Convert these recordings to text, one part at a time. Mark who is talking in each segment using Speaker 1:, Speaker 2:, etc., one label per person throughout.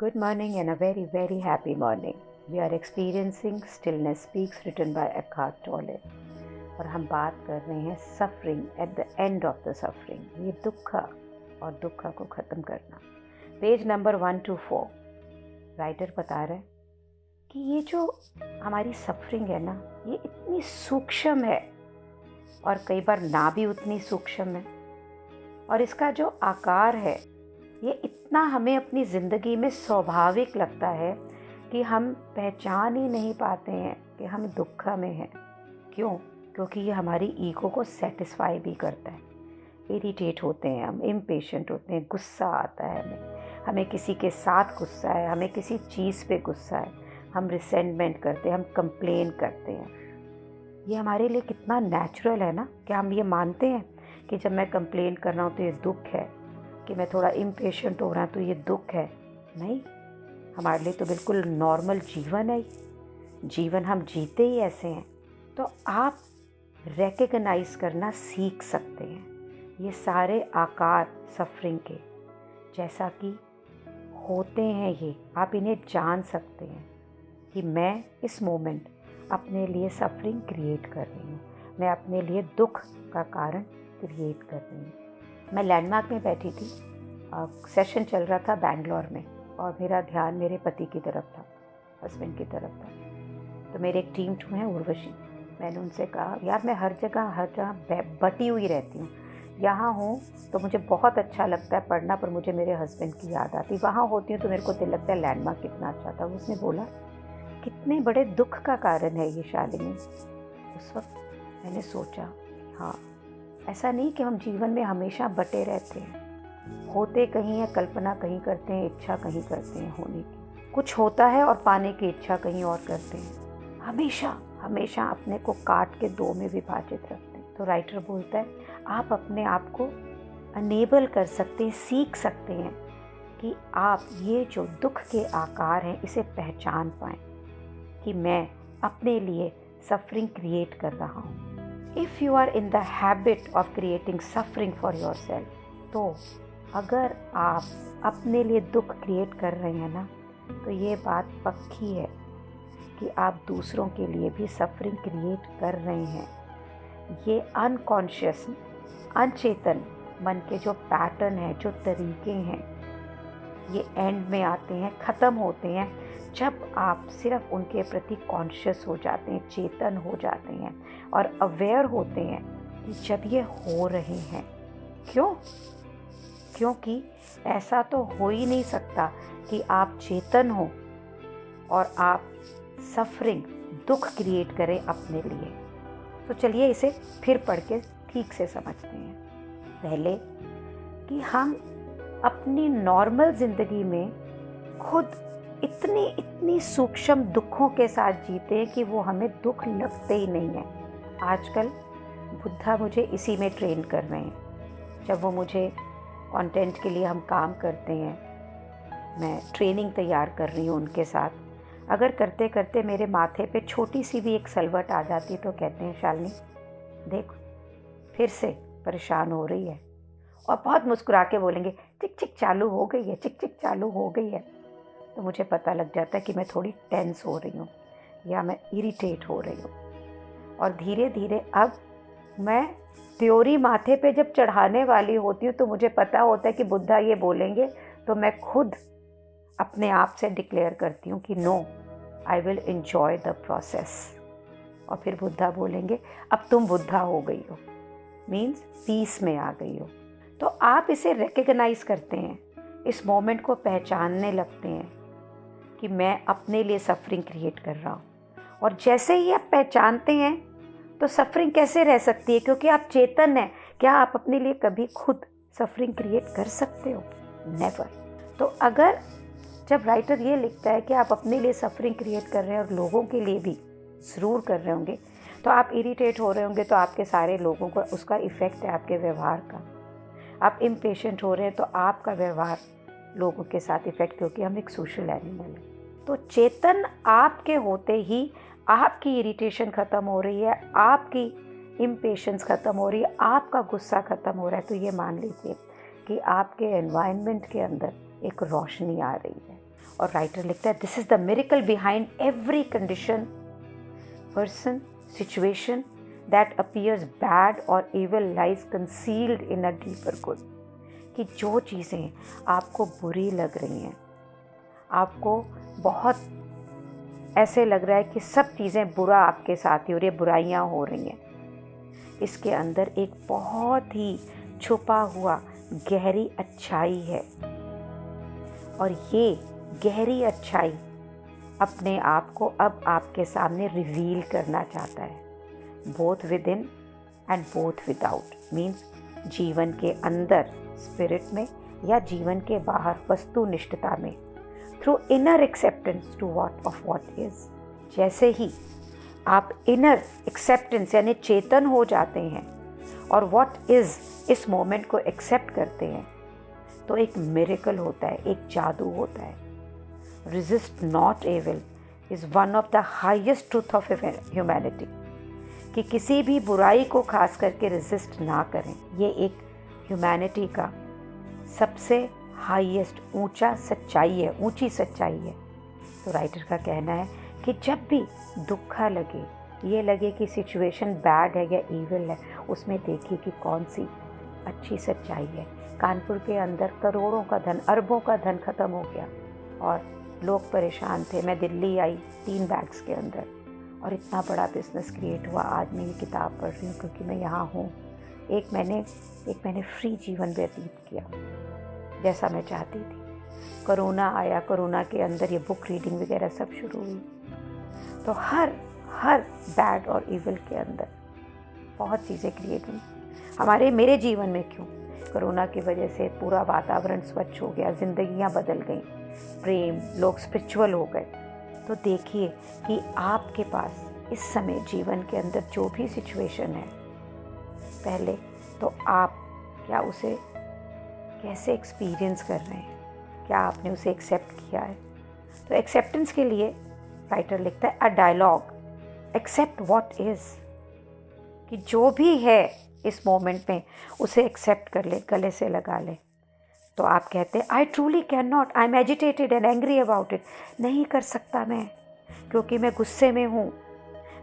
Speaker 1: Good morning and a very, very happy morning. We are experiencing Stillness Speaks written by Eckhart Tolle. और हम बात कर रहे हैं suffering at the end of the suffering, ये दुख और दुख को ख़त्म करना। पेज नंबर 124 राइटर बता रहे हैं कि ये जो हमारी सफरिंग है ना, ये इतनी सूक्ष्म है और कई बार ना भी उतनी सूक्ष्म है, और इसका जो आकार है ये इतना हमें अपनी ज़िंदगी में स्वाभाविक लगता है कि हम पहचान ही नहीं पाते हैं कि हम दुख में हैं। क्यों? क्योंकि ये हमारी ईगो को सेटिस्फाई भी करता है। इरिटेट होते हैं हम, इम्पेशेंट होते हैं, गुस्सा आता है हमें किसी के साथ गुस्सा है, हमें किसी चीज़ पे गुस्सा है, हम रिसेंटमेंट करते हैं, हम कंप्लेन करते हैं। ये हमारे लिए कितना नेचुरल है ना। क्या हम ये मानते हैं कि जब मैं कंप्लेन कर रहा हूँ तो ये दुख है, कि मैं थोड़ा इम्पेशेंट हो रहा हूँ तो ये दुख है? नहीं, हमारे लिए तो बिल्कुल नॉर्मल जीवन है। जीवन हम जीते ही ऐसे हैं। तो आप रिकग्नाइज़ करना सीख सकते हैं ये सारे आकार सफरिंग के, जैसा कि होते हैं ये आप इन्हें जान सकते हैं कि मैं इस मोमेंट अपने लिए सफरिंग क्रिएट कर रही हूँ, मैं अपने लिए दुख का कारण क्रिएट कर रही हूँ। मैं लैंडमार्क में बैठी थी, सेशन चल रहा था बैंगलोर में, और मेरा ध्यान मेरे पति की तरफ था, हस्बैंड की तरफ था। तो मेरे एक टीम टू है उर्वशी। मैंने उनसे कहा, यार मैं हर जगह बटी हुई रहती हूँ, यहाँ हूँ तो मुझे बहुत अच्छा लगता है पढ़ना, पर मुझे मेरे हस्बैंड की याद आती। वहाँ होती हूँ तो मेरे को दिल लगता है लैंडमार्क कितना अच्छा था। उसने बोला, कितने बड़े दुख का कारण है ये शालिनी। उस वक्त मैंने सोचा, हाँ, ऐसा नहीं कि हम जीवन में हमेशा बटे रहते हैं, होते कहीं हैं, कल्पना कहीं करते हैं, इच्छा कहीं करते हैं होने की, कुछ होता है और पाने की इच्छा कहीं और करते हैं। हमेशा हमेशा अपने को काट के दो में विभाजित रखते हैं। तो राइटर बोलता है, आप अपने आप को अनेबल कर सकते हैं, सीख सकते हैं कि आप ये जो दुख के आकार हैं इसे पहचान पाएँ कि मैं अपने लिए सफरिंग क्रिएट कर रहा हूँ। If you are in the habit of creating suffering for yourself, तो अगर आप अपने लिए दुख क्रिएट कर रहे हैं ना, तो ये बात पक्की है कि आप दूसरों के लिए भी सफरिंग क्रिएट कर रहे हैं। ये अनकॉन्शियस, अनचेतन मन के जो पैटर्न हैं, जो तरीके हैं, ये एंड में आते हैं, ख़त्म होते हैं जब आप सिर्फ उनके प्रति कॉन्शियस हो जाते हैं, चेतन हो जाते हैं और अवेयर होते हैं कि जब ये हो रहे हैं। क्यों? क्योंकि ऐसा तो हो ही नहीं सकता कि आप चेतन हो और आप सफरिंग, दुख क्रिएट करें अपने लिए। तो चलिए इसे फिर पढ़ के ठीक से समझते हैं। पहले कि हम अपनी नॉर्मल ज़िंदगी में खुद इतनी सूक्ष्म दुखों के साथ जीते हैं कि वो हमें दुख लगते ही नहीं है। आजकल बुद्धा मुझे इसी में ट्रेन कर रहे हैं। जब वो मुझे कंटेंट के लिए हम काम करते हैं, मैं ट्रेनिंग तैयार कर रही हूँ उनके साथ, अगर करते करते मेरे माथे पे छोटी सी भी एक सलवट आ जाती तो कहते हैं, शालिनी देख फिर से परेशान हो रही है, और बहुत मुस्कुरा के बोलेंगे, चिक चिक चालू हो गई है, चिक चिक चालू हो गई है। तो मुझे पता लग जाता है कि मैं थोड़ी टेंस हो रही हूँ या मैं इरिटेट हो रही हूँ। और धीरे धीरे अब मैं त्योरी माथे पे जब चढ़ाने वाली होती हूँ तो मुझे पता होता है कि बुद्धा ये बोलेंगे, तो मैं खुद अपने आप से डिक्लेयर करती हूँ कि no, I will enjoy the process. और फिर बुद्धा बोलेंगे, अब तुम बुद्धा हो गई हो, मीन्स पीस में आ गई हो। तो आप इसे रिकग्नाइज़ करते हैं, इस मोमेंट को पहचानने लगते हैं कि मैं अपने लिए सफरिंग क्रिएट कर रहा हूँ। और जैसे ही आप पहचानते हैं तो सफरिंग कैसे रह सकती है, क्योंकि आप चेतन हैं। क्या आप अपने लिए कभी खुद सफरिंग क्रिएट कर सकते हो? नेवर। तो अगर जब राइटर ये लिखता है कि आप अपने लिए सफरिंग क्रिएट कर रहे हैं और लोगों के लिए भी ज़रूर कर रहे होंगे, तो आप इरिटेट हो रहे होंगे तो आपके सारे लोगों को उसका इफ़ेक्ट है आपके व्यवहार का। आप इम्पेशेंट हो रहे हैं तो आपका व्यवहार लोगों के साथ इफ़ेक्ट, क्योंकि हम एक सोशल एनिमल हैं। तो चेतन आपके होते ही आपकी इरिटेशन ख़त्म हो रही है, आपकी इम्पेशेंस ख़त्म हो रही है, आपका गुस्सा ख़त्म हो रहा है, तो ये मान लीजिए कि आपके एनवायरनमेंट के अंदर एक रोशनी आ रही है। और राइटर लिखता है this is the miracle behind every condition, person, situation that appears bad or evil lies concealed in a deeper good. कि जो चीज़ें आपको बुरी लग रही हैं, आपको बहुत ऐसे लग रहा है कि सब चीज़ें बुरा आपके साथ ही हो रही है, बुराइयाँ हो रही हैं, इसके अंदर एक बहुत ही छुपा हुआ गहरी अच्छाई है। और ये गहरी अच्छाई अपने आप को अब आपके सामने रिवील करना चाहता है, both with in and both without. Means जीवन के अंदर स्पिरिट में या जीवन के बाहर वस्तुनिष्ठता में, through inner acceptance to what is. जैसे ही आप इनर एक्सेप्टेंस यानी चेतन हो जाते हैं और व्हाट इज इस मोमेंट को एक्सेप्ट करते हैं, तो एक मिरेकल होता है, एक जादू होता है। Resist not evil is one of the highest truth of humanity. कि किसी भी बुराई को खास करके रेजिस्ट ना करें, ये एक ह्यूमैनिटी का सबसे हाईएस्ट ऊंचा सच्चाई है, ऊंची सच्चाई है। तो राइटर का कहना है कि जब भी दुखा लगे, ये लगे कि सिचुएशन बैड है या इविल है, उसमें देखिए कि कौन सी अच्छी सच्चाई है। कानपुर के अंदर करोड़ों का धन, अरबों का धन ख़त्म हो गया और लोग परेशान थे। मैं दिल्ली आई 3 बैग्स के अंदर और इतना बड़ा बिजनेस क्रिएट हुआ। आज मैं ये किताब पढ़ रही हूँ क्योंकि मैं यहाँ हूँ। एक मैंने फ्री जीवन व्यतीत किया जैसा मैं चाहती थी। कोरोना आया, कोरोना के अंदर ये बुक रीडिंग वगैरह सब शुरू हुई। तो हर बैड और इविल के अंदर बहुत चीज़ें क्रिएट हुई। मेरे जीवन में क्यों, कोरोना की वजह से पूरा वातावरण स्वच्छ हो गया, जिंदगियां बदल गईं, प्रेम, लोग स्पिरिचुअल हो गए। तो देखिए कि आपके पास इस समय जीवन के अंदर जो भी सिचुएशन है, पहले तो आप क्या उसे कैसे एक्सपीरियंस कर रहे हैं, क्या आपने उसे एक्सेप्ट किया है। तो एक्सेप्टेंस के लिए राइटर लिखता है a dialogue, accept what is. कि जो भी है इस मोमेंट में उसे एक्सेप्ट कर ले, गले से लगा ले। तो आप कहते हैं I truly can not, I am agitated and angry about it. नहीं कर सकता मैं, क्योंकि मैं गुस्से में हूँ,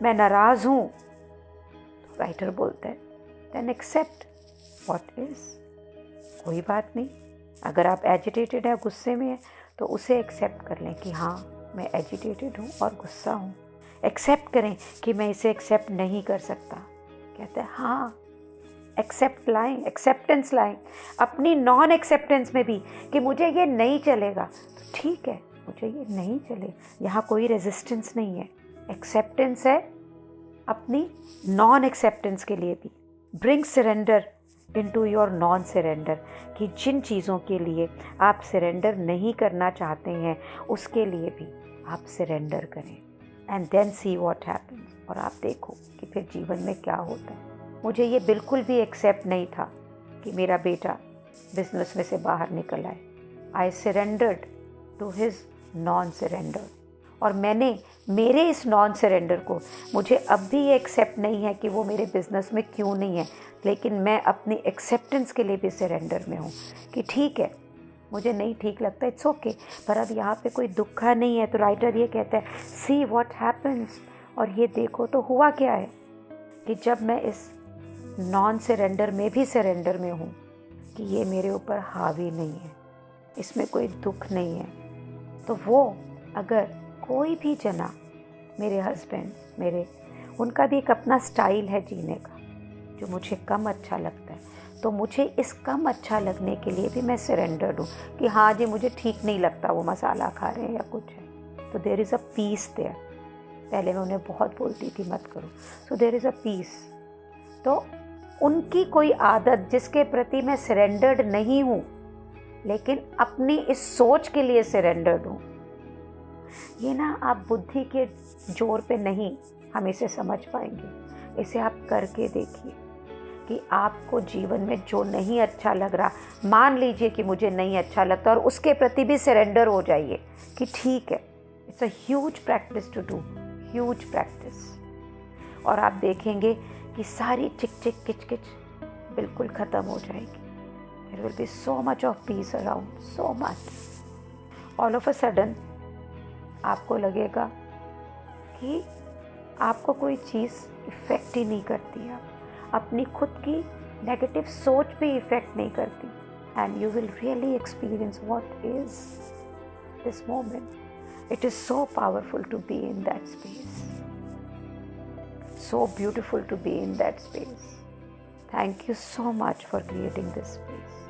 Speaker 1: मैं नाराज़ हूँ। तो राइटर बोलता है देन एक्सेप्ट व्हाट इज़। कोई बात नहीं, अगर आप एजिटेटेड है, गुस्से में है, तो उसे एक्सेप्ट कर लें कि हाँ मैं एजिटेटेड हूँ और गुस्सा हूँ। एक्सेप्ट करें कि मैं इसे एक्सेप्ट नहीं कर सकता। कहते हैं हाँ, एक्सेप्ट लाएं, एक्सेप्टेंस लाएं अपनी नॉन एक्सेप्टेंस में भी कि मुझे ये नहीं चलेगा, तो ठीक है, मुझे ये नहीं चले, यहाँ कोई रेजिस्टेंस नहीं है। एक्सेप्टेंस है अपनी नॉन एक्सेप्टेंस के लिए भी। Bring surrender into your non surrender. कि जिन चीज़ों के लिए आप सरेंडर नहीं करना चाहते हैं, उसके लिए भी आप सरेंडर करें। And then see what happens. और आप देखो कि फिर जीवन में क्या होता है। मुझे ये बिल्कुल भी एक्सेप्ट नहीं था कि मेरा बेटा बिजनेस में से बाहर निकल आए। I surrendered to his non surrender. और मैंने मेरे इस नॉन सरेंडर को, मुझे अब भी ये एक्सेप्ट नहीं है कि वो मेरे बिज़नेस में क्यों नहीं है, लेकिन मैं अपनी एक्सेप्टेंस के लिए भी सरेंडर में हूँ कि ठीक है, मुझे नहीं ठीक लगता, इट्स ओके, पर अब यहाँ पे कोई दुखा नहीं है। तो राइटर ये कहता है सी व्हाट हैपन्स। और ये देखो तो हुआ क्या है कि जब मैं इस नॉन सरेंडर में भी सरेंडर में हूँ कि ये मेरे ऊपर हावी नहीं है, इसमें कोई दुख नहीं है, तो वो अगर कोई भी जना, मेरे हस्बैंड, मेरे, उनका भी एक अपना स्टाइल है जीने का जो मुझे कम अच्छा लगता है, तो मुझे इस कम अच्छा लगने के लिए भी मैं सरेंडर्ड हूँ कि हाँ जी मुझे ठीक नहीं लगता वो मसाला खा रहे हैं या कुछ है। तो there is a peace there. पहले मैं उन्हें बहुत बोलती थी मत करो, so there is a peace. तो उनकी कोई आदत जिसके प्रति मैं सरेंडर्ड नहीं हूँ, लेकिन अपनी इस सोच के लिए सरेंडर्ड हूँ, ये ना आप बुद्धि के जोर पे नहीं हम इसे समझ पाएंगे। इसे आप करके देखिए कि आपको जीवन में जो नहीं अच्छा लग रहा, मान लीजिए कि मुझे नहीं अच्छा लगता और उसके प्रति भी सरेंडर हो जाइए कि ठीक है। It's a huge practice to do, huge practice. और आप देखेंगे कि सारी चिक चिक किच किच बिल्कुल ख़त्म हो जाएगी। There will be so much of peace around, so much. All of a sudden आपको लगेगा कि आपको कोई चीज़ इफ़ेक्ट ही नहीं करती। आप अपनी खुद की नेगेटिव सोच भी इफ़ेक्ट नहीं करती, and you will really experience what is this moment. It is so powerful to be in that space, so beautiful to be in that space. Thank you so much for creating this space.